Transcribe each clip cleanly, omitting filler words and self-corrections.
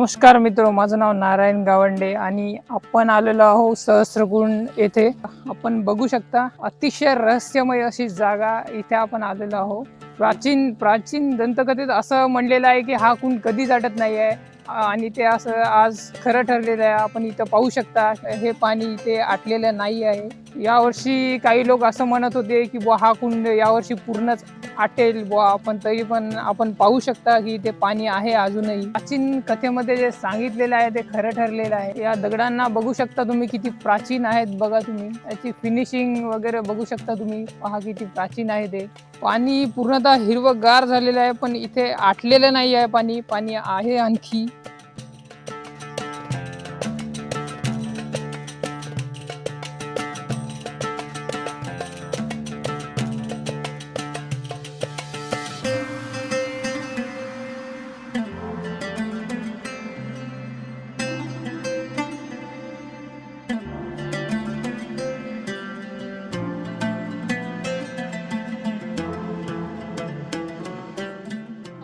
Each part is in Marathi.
नमस्कार मित्र, माझं नाव नारायण गावंडे आणि आपण आलेलो आहोत सहस्त्रकुंड येथे. आपण बघू शकता अतिशय रहस्यमय अशी जागा इथे आपण आलेलो आहोत. प्राचीन दंतकथेत असं म्हणलेलं आहे की हा कुंड कधीच आटत नाही आहे आणि ते असं आज खरं ठरलेलं आहे. आपण इथं पाहू शकता हे पाणी इथे आटलेलं नाही आहे. यावर्षी काही लोक असं म्हणत होते की बुवा हा कुंड यावर्षी पूर्णच आटेल बुवा, पण तरी पण आपण पाहू शकता की ते पाणी आहे अजूनही. प्राचीन कथेमध्ये जे सांगितलेलं आहे ते खरं ठरलेलं आहे. या दगडांना बघू शकता तुम्ही किती प्राचीन आहेत. बघा तुम्ही याची फिनिशिंग वगैरे बघू शकता तुम्ही. पहा किती प्राचीन आहे ते. पाणी पूर्णतः हिरवंगार झालेलं आहे, पण इथे आटलेलं नाही आहे पाणी. पाणी आहे आणखी.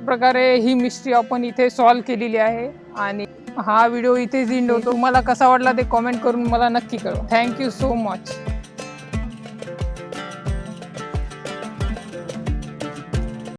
प्रकारे ही मिस्ट्री आपण इथे सॉल्व्ह केलेली आहे आणि हा व्हिडिओ इथेच एंड होतो. तुम्हाला कसा वाटला ते कमेंट करून मला नक्की कळवा. Thank you so much.